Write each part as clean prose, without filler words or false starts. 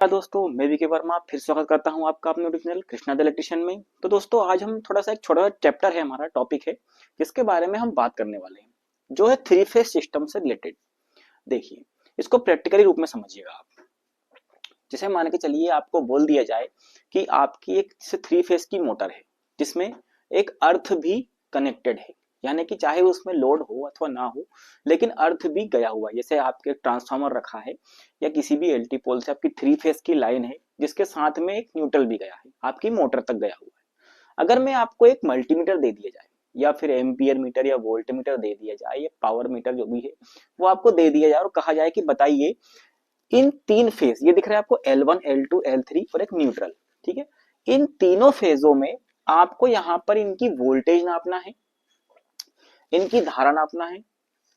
दोस्तों, मैं वीके वर्मा फिर स्वागत करता हूं आपका अपने YouTube channel Krishna the electrician में। तो दोस्तों, आज हम थोड़ा सा एक छोटा सा चैप्टर है, हमारा टॉपिक है जिसके बारे में हम बात करने वाले हैं, जो है थ्री फेज सिस्टम से रिलेटेड। देखिए, इसको प्रैक्टिकली रूप में समझिएगा आप। जैसे मान के चलिए आपको बोल दिया जाए कि आपकी एक थ्री फेज की मोटर है जिसमें एक अर्थ भी कनेक्टेड है, यानी कि चाहे उसमें लोड हो अथवा ना हो, लेकिन अर्थ भी गया हुआ है। जैसे आपके ट्रांसफार्मर रखा है या किसी भी एलटी पोल से आपकी थ्री फेज की लाइन है जिसके साथ में एक न्यूट्रल भी गया है, आपकी मोटर तक गया हुआ है। अगर मैं आपको एक मल्टीमीटर दे दिया जाए या फिर एम्पियर मीटर या वोल्ट मीटर दे दिया जाए या पावर मीटर जो भी है वो आपको दे दिया जाए और कहा जाए कि बताइए इन तीन फेज, ये दिख रहा है आपको L1 L2 L3 और एक न्यूट्रल, ठीक है। इन तीनों फेजों में आपको यहां पर इनकी वोल्टेज नापना है, इनकी धारा नापना है,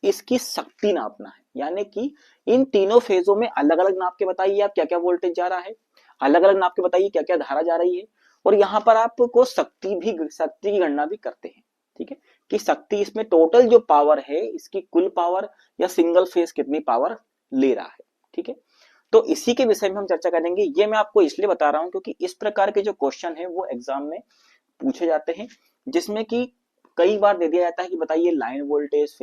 इसकी शक्ति नापना है। यानी कि इन तीनों फेजों में अलग अलग नाप के बताइए आप क्या क्या वोल्टेज जा रहा है, अलग अलग नाप के बताइए क्या क्या धारा जा रही है, और यहाँ पर आपको शक्ति की गणना भी करते हैं, ठीक है, कि शक्ति इसमें टोटल जो पावर है इसकी कुल पावर या सिंगल फेज कितनी पावर ले रहा है, ठीक है। तो इसी के विषय में हम चर्चा करेंगे। ये मैं आपको इसलिए बता रहा हूं क्योंकि इस प्रकार के जो क्वेश्चन है वो एग्जाम में पूछे जाते हैं, जिसमें कि कई बार दे दिया जाता है कि बताइए लाइन वोल्टेज,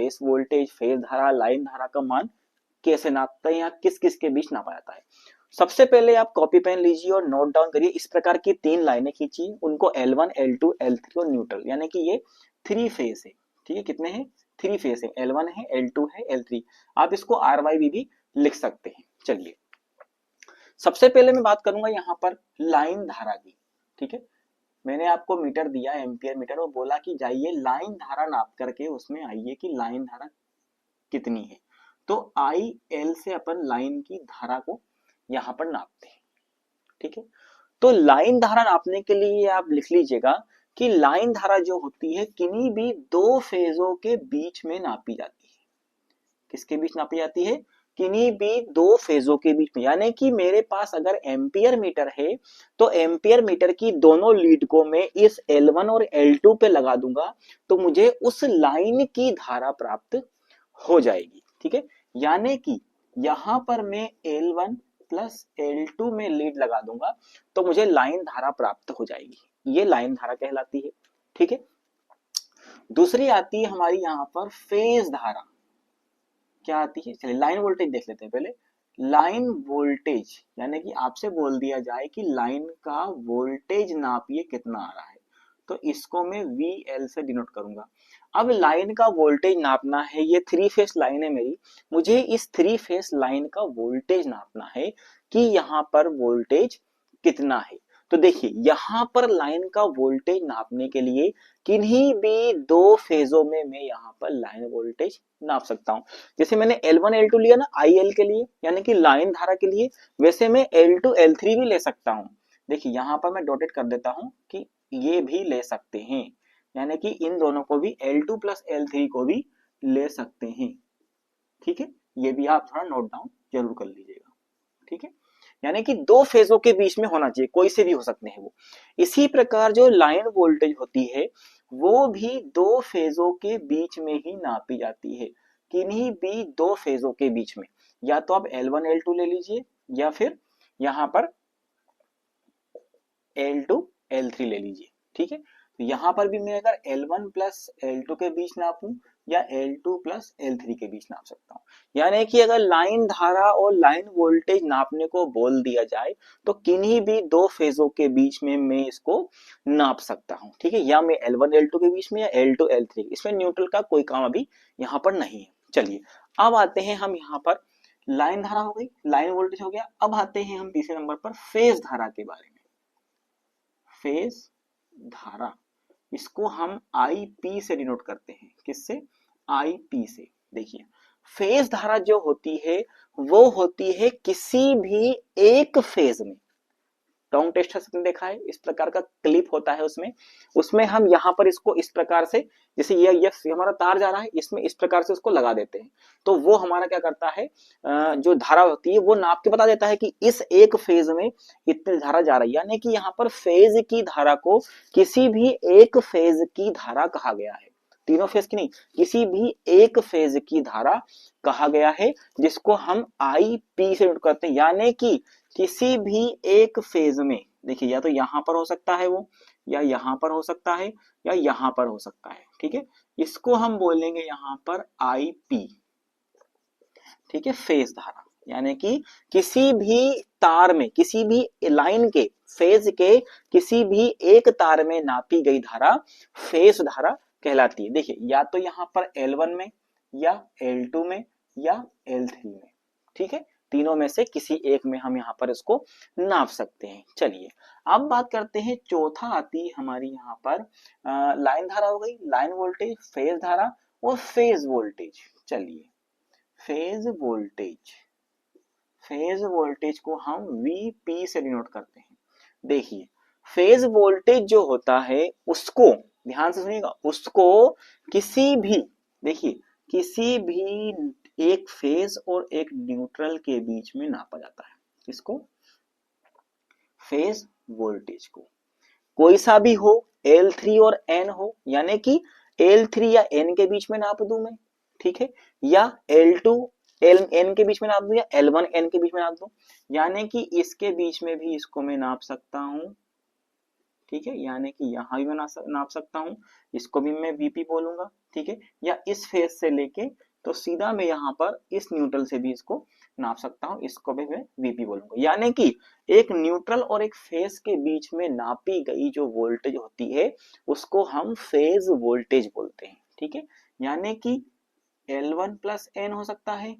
फेज धारा, लाइन धारा का मान कैसे नापते हैं या किस किस के बीच नापा जाता है। सबसे पहले आप कॉपी पेन लीजिए और नोट डाउन करिए। इस प्रकार की तीन लाइनें खींचिए, उनको L1 L2 L3 और न्यूट्रल, यानी कि ये थ्री फेज है, ठीक है। कितने हैं? थ्री फेज है, L1 है, L2 है, L3। आप इसको RYB भी लिख सकते हैं। चलिए, सबसे पहले मैं बात करूंगा यहाँ पर लाइन धारा की, ठीक है। मैंने आपको मीटर दिया, एम्पियर मीटर, और बोला कि जाइए लाइन धारा नाप करके उसमें आइए कि लाइन धारा कितनी है। तो आई एल से अपन लाइन की धारा को यहाँ पर नापते हैं, ठीक है। तो लाइन धारा नापने के लिए आप लिख लीजिएगा कि लाइन धारा जो होती है किन्हीं भी दो फेजों के बीच में नापी जाती है। किसके बीच नापी जाती है? किन्हीं भी दो फेजों के बीच में। यानी कि मेरे पास अगर एम्पियर मीटर है तो एम्पियर मीटर की दोनों लीड को मैं इस L1 और L2 पे लगा दूंगा तो मुझे उस लाइन की धारा प्राप्त हो जाएगी, ठीक है। यानी कि यहां पर मैं L1 प्लस L2 में लीड लगा दूंगा तो मुझे लाइन धारा प्राप्त हो जाएगी। ये लाइन धारा कहलाती है, ठीक है। दूसरी आती है हमारी यहां पर फेज धारा। क्या आती है? चलिए लाइन वोल्टेज देख लेते हैं पहले। लाइन वोल्टेज यानी कि आपसे बोल दिया जाए कि लाइन का वोल्टेज नापिए कितना आ रहा है, तो इसको मैं VL से डिनोट करूंगा। अब लाइन का वोल्टेज नापना है, ये थ्री फेस लाइन है मेरी, मुझे इस थ्री फेस लाइन का वोल्टेज नापना है कि यहाँ पर वोल्टेज कितना है। तो देखिए, यहां पर लाइन का वोल्टेज नापने के लिए किन्हीं भी दो फेजों में मैं यहाँ पर लाइन वोल्टेज नाप सकता हूं। जैसे मैंने L1 L2 लिया ना IL के लिए, यानी कि लाइन धारा के लिए, वैसे मैं L2 L3 भी ले सकता हूं। देखिए यहां पर मैं डॉटेड कर देता हूं कि ये भी ले सकते हैं, यानी कि इन दोनों को भी L2 प्लस L3 को भी ले सकते हैं, ठीक है। ये भी आप थोड़ा नोट डाउन जरूर कर लीजिएगा, ठीक है। यानी कि दो फेजों के बीच में होना चाहिए, कोई से भी हो सकते हैं वो। इसी प्रकार जो लाइन वोल्टेज होती है वो भी दो फेजों के बीच में ही नापी जाती है, किन्हीं भी दो फेजों के बीच में। या तो आप L1 L2 ले लीजिए या फिर यहां पर L2 L3 ले लीजिए, ठीक है। तो यहां पर भी मैं अगर L1 प्लस L2 के बीच नापूं या L2 प्लस L3 के बीच नाप सकता हूं। यानी कि अगर लाइन धारा और लाइन वोल्टेज नापने को बोल दिया जाए तो किन्हीं भी दो फेजों के बीच में मैं इसको नाप सकता हूं, ठीक है। या मैं L1 L2 के बीच में या L2 L3, इसमें न्यूट्रल का कोई काम अभी यहाँ पर नहीं है। चलिए, अब आते हैं हम यहाँ पर, लाइन धारा हो गई, लाइन वोल्टेज हो गया। अब आते हैं हम तीसरे नंबर पर फेज धारा के बारे में। फेज धारा, इसको हम IP से डिनोट करते हैं। किससे? IP से। देखिए, फेज धारा जो होती है वो होती है किसी भी एक फेज में। टोंग टेस्टर से देखा है, इस प्रकार का क्लिप होता है, उसमें उसमें हम यहाँ पर इसको इस प्रकार से, जैसे ये हमारा तार जा रहा है, इसमें इस प्रकार से उसको लगा देते हैं तो वो हमारा क्या करता है, जो धारा होती है वो नाप के बता देता है कि इस एक फेज में इतनी धारा जा रही है। यानी कि यहाँ पर फेज की धारा को किसी भी एक फेज की धारा कहा गया है, तीनों फेज की नहीं, किसी भी एक फेज की धारा कहा गया है, जिसको हम IP से नोट करते हैं। यानी कि किसी भी एक फेज में, देखिए या तो यहां पर हो सकता है वो, या यहां पर हो सकता है, या यहां पर हो सकता है, ठीक है। इसको हम बोलेंगे यहां पर IP, ठीक है, फेज धारा। यानी कि किसी भी तार में, किसी भी लाइन के फेज के किसी भी एक तार में नापी गई धारा फेज धारा कहलाती है। देखिए या तो यहां पर L1 में, या L2 में, या L3 में, ठीक है, तीनों में से किसी एक में हम यहाँ पर इसको नाप सकते हैं। चलिए अब बात करते हैं, चौथा आती है हमारी यहाँ पर लाइन धारा हो गई, लाइन वोल्टेज, फेज धारा और फेज वोल्टेज। चलिए फेज वोल्टेज, फेज वोल्टेज को हम VP से डिनोट करते हैं। देखिए फेज वोल्टेज जो होता है उसको, ध्यान से सुनिएगा, उसको किसी भी, देखिए किसी भी एक फेज और एक न्यूट्रल के बीच में नापा जाता है। किसको? फेज वोल्टेज को। कोई सा भी हो, L3 और N हो, यानी कि L3 या N के बीच में नाप दूं मैं, ठीक है, या L2 N के बीच में नाप दूं, या L1 N के बीच में नाप दूं, यानी कि इसके बीच में भी इसको मैं नाप सकता हूं, ठीक है, यानी कि यहां भी मैं नाप सकता हूं, इसको भी मैं VP बोलूंगा, ठीक है, या इस फेज से लेके तो सीधा मैं यहाँ पर इस न्यूट्रल से भी इसको नाप सकता हूं, इसको भी मैं VP बोलूंगा। यानी कि एक न्यूट्रल और एक फेज के बीच में नापी गई जो वोल्टेज होती है उसको हम फेज वोल्टेज बोलते हैं, ठीक है। यानी कि L1 प्लस N हो सकता है,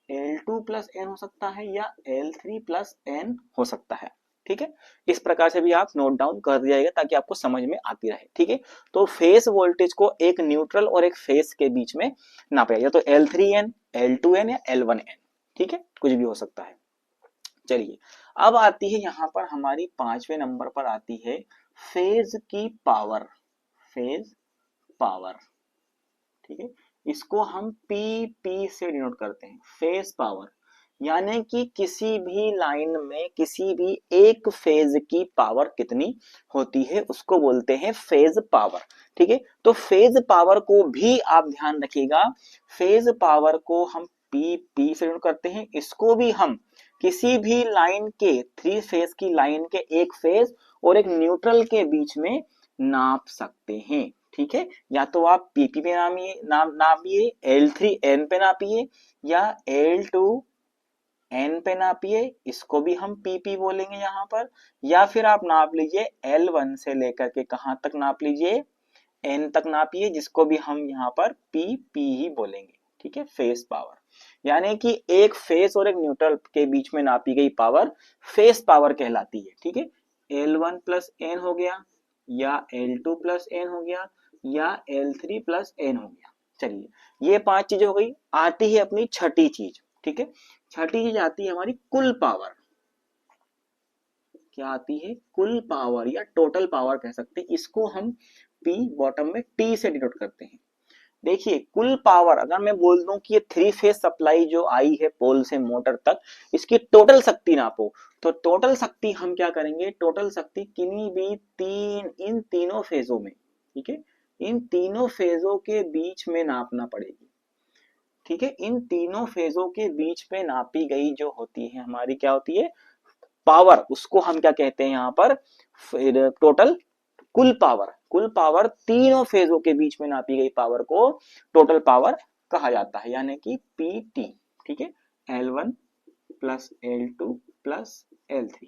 L2 प्लस N हो सकता है, या L3 प्लस N हो सकता है, ठीक है। इस प्रकार से भी आप नोट डाउन कर दिया ताकि आपको समझ में आती रहे, ठीक है। तो फेज वोल्टेज को एक न्यूट्रल और एक फेज के बीच में नापा या तो L3N, L2N या L1N, ठीक है, कुछ भी हो सकता है। चलिए अब आती है यहाँ पर हमारी 5वें नंबर पर आती है फेज की पावर, फेज पावर, ठीक है, इसको हम PP से डिनोट करते हैं, फेज पावर। यानी कि किसी भी लाइन में किसी भी एक फेज की पावर कितनी होती है उसको बोलते हैं फेज पावर, ठीक है। तो फेज पावर को भी आप ध्यान रखिएगा, फेज पावर को हम PP से डिनोट करते हैं, इसको भी हम किसी भी लाइन के, थ्री फेज की लाइन के एक फेज और एक न्यूट्रल के बीच में नाप सकते हैं, ठीक है। या तो आप PP पे नापिए, L3N पे नापिए, या L2N पे नापिए, इसको भी हम PP बोलेंगे यहाँ पर, या फिर आप नाप लीजिए L1 से लेकर के कहां तक नाप लीजिए, N तक नापिए, जिसको भी हम यहाँ पर PP ही बोलेंगे, ठीक है, फेज पावर। यानी कि एक फेज और एक न्यूट्रल के बीच में नापी गई पावर फेज पावर कहलाती है, ठीक है। L1 प्लस N हो गया, या L2 प्लस N हो गया, या L3 प्लस N हो गया। चलिए ये 5 चीजें हो गई। आती है अपनी छठी चीज, ठीक है, छठी चीज आती है हमारी कुल पावर। क्या आती है? कुल पावर या टोटल पावर कह सकते हैं, इसको हम P बॉटम में T से डिनोट करते हैं। देखिए कुल पावर, अगर मैं बोल दूं कि ये थ्री फेज सप्लाई जो आई है पोल से मोटर तक, इसकी टोटल शक्ति नापो, तो टोटल शक्ति हम क्या करेंगे, टोटल शक्ति किन्हीं भी इन तीनों फेजों में, ठीक है, इन तीनों फेजों के बीच में नापना पड़ेगी, ठीक है। इन तीनों फेजों के बीच में नापी गई जो होती है हमारी क्या होती है, पावर, उसको हम क्या कहते हैं यहाँ पर, फिर टोटल, कुल पावर। कुल पावर तीनों फेजों के बीच में नापी गई पावर को टोटल पावर कहा जाता है, यानी कि PT, ठीक है, L1 plus L2 plus L3,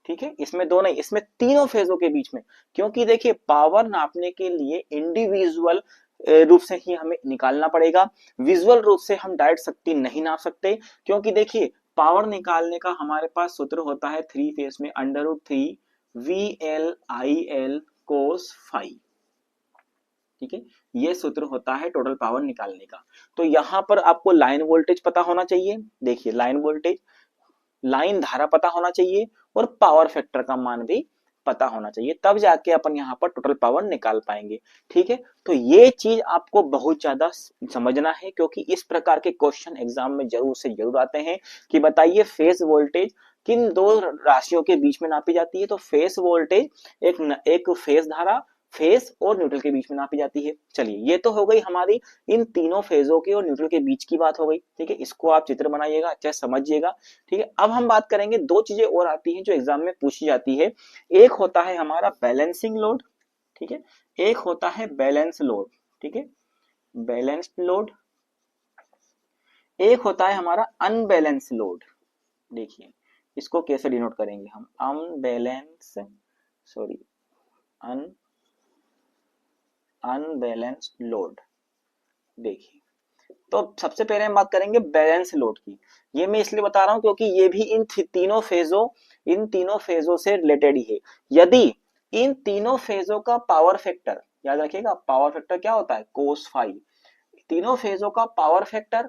ठीक है। इसमें दो नहीं, इसमें तीनों फेजों के बीच में, क्योंकि देखिए पावर नापने के लिए इंडिविजुअल रूप से ही हमें निकालना पड़ेगा, विजुअल रूप से हम डायरेक्ट शक्ति नहीं नाप सकते, क्योंकि देखिए पावर निकालने का हमारे पास सूत्र होता है थ्री फेज में √3 VL/IL cos phi, ठीक है, ये सूत्र होता है टोटल पावर निकालने का। तो यहां पर आपको लाइन वोल्टेज पता होना चाहिए, देखिए लाइन वोल्टेज, लाइन धारा पता होना चाहिए, और पावर फैक्टर का मान भी पता होना चाहिए, तब जाके अपन यहाँ पर टोटल पावर निकाल पाएंगे, ठीक है। तो ये चीज आपको बहुत ज्यादा समझना है, क्योंकि इस प्रकार के क्वेश्चन एग्जाम में जरूर से जरूर आते हैं कि बताइए फेज वोल्टेज किन दो राशियों के बीच में नापी जाती है। तो फेज वोल्टेज एक फेज धारा फेज और न्यूट्रल के बीच में नापी जाती है। चलिए ये तो हो गई हमारी इन तीनों फेजों के और न्यूट्रल के बीच की बात हो गई, ठीक है। इसको आप चित्र बनाइएगा, अच्छा समझिएगा, ठीक है। अब हम बात करेंगे, दो चीजें और आती हैं जो एग्जाम में पूछी जाती है। एक होता है हमारा बैलेंसिंग लोड, ठीक है, एक होता है बैलेंस लोड, ठीक है, बैलेंस्ड लोड, एक होता है हमारा अनबैलेंस लोड। देखिए इसको कैसे डिनोट करेंगे हम, अनबैलेंस, सॉरी, अन अनबैलेंस्ड लोड। देखिए तो सबसे पहले हम बात करेंगे बैलेंस लोड की। ये मैं इसलिए बता रहा हूं क्योंकि ये भी इन तीनों फेजों से रिलेटेड ही है। यदि इन तीनों फेजों का पावर फैक्टर, याद रखिएगा पावर फैक्टर क्या होता है, कोस फाई, तीनों फेजों का पावर फैक्टर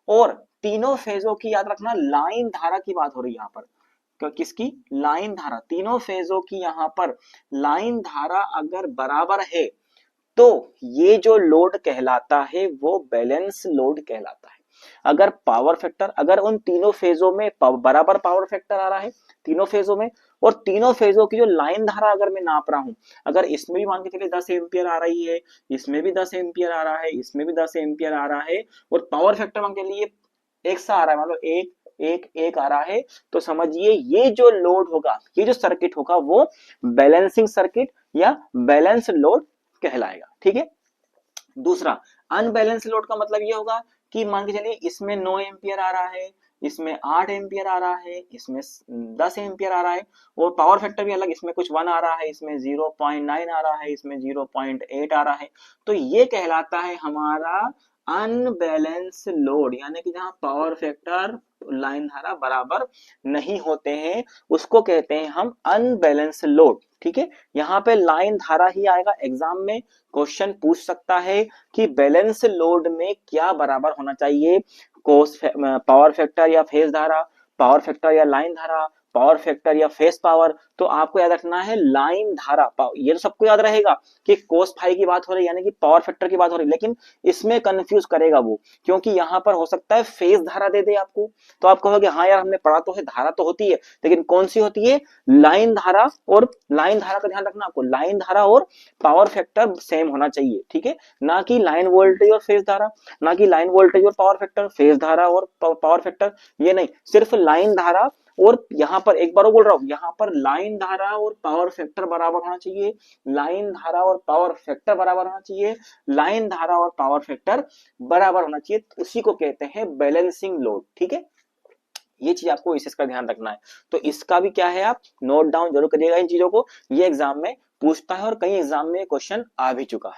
और तीनों फेजों की, याद रखना लाइन धारा की बात हो रही है यहाँ पर, किसकी, लाइन धारा, तीनों फेजों की यहाँ पर लाइन धारा अगर बराबर है तो ये जो लोड कहलाता है वो बैलेंस लोड कहलाता है। अगर पावर फैक्टर, अगर उन तीनों फेजों में बराबर पावर फैक्टर आ रहा है तीनों फेजों में, और तीनों फेजों की जो लाइन धारा अगर मैं नाप रहा हूं, अगर इसमें भी मान के चलिए 10 एम्पियर आ रही है, इसमें भी 10 एम्पियर आ रहा है, इसमें भी 10 एम्पियर आ रहा है, और पावर फैक्टर मान के लिए एक सा आ रहा है, मतलब एक एक एक आ रहा है, तो समझिए ये जो लोड होगा, ये जो सर्किट होगा वो बैलेंसिंग सर्किट या बैलेंस लोड कहलाएगा, ठीक है। दूसरा अनबैलेंस लोड का मतलब ये होगा कि मान के चलिए इसमें 9 एम्पियर आ रहा है, इसमें 8 एम्पियर आ रहा है, इसमें 10 एम्पियर आ रहा है, और पावर फैक्टर भी अलग, इसमें कुछ 1 आ रहा है, इसमें 0.9 आ रहा है, इसमें 0.8 आ रहा है, तो ये कहलाता है हमारा अनबैलेंस लोड, यानी कि जहां पावर फैक्टर लाइन धारा बराबर नहीं होते हैं उसको कहते हैं हम अनबैलेंस लोड, ठीक है। यहाँ पे लाइन धारा ही आएगा, एग्जाम में क्वेश्चन पूछ सकता है कि बैलेंस लोड में क्या बराबर होना चाहिए, कोस पावर फैक्टर या फेज धारा, पावर फैक्टर या लाइन धारा, पावर फैक्टर या फेस पावर। तो आपको याद रखना है लाइन धारा, ये तो सबको याद रहेगा कि कोस फाई की बात हो रही है यानी कि पावर फैक्टर की बात हो रही है, लेकिन इसमें कंफ्यूज करेगा वो, क्योंकि यहाँ पर हो सकता है फेज धारा दे दे आपको, तो आप कहोगे हाँ यार हमने पढ़ा तो है, धारा तो होती है, लेकिन कौन सी होती है, लाइन धारा। और लाइन धारा का ध्यान रखना आपको, लाइन धारा और पावर फैक्टर सेम होना चाहिए, ठीक है, ना कि लाइन वोल्टेज और फेज धारा, ना कि लाइन वोल्टेज और पावर फैक्टर, फेज धारा और पावर फैक्टर, ये नहीं, सिर्फ लाइन धारा। और यहां पर एक बार बोल रहा हूं, यहां पर लाइन धारा और पावर फैक्टर बराबर होना चाहिए, लाइन धारा और पावर फैक्टर बराबर होना चाहिए, लाइन धारा और पावर फैक्टर बराबर होना चाहिए, उसी को कहते हैं बैलेंसिंग लोड, ठीक है। ये चीज आपको विशेष का ध्यान रखना है, तो इसका भी क्या है, आप नोट डाउन जरूर करिएगा इन चीजों को, ये एग्जाम में पूछता है और कई एग्जाम में क्वेश्चन आ भी चुका है।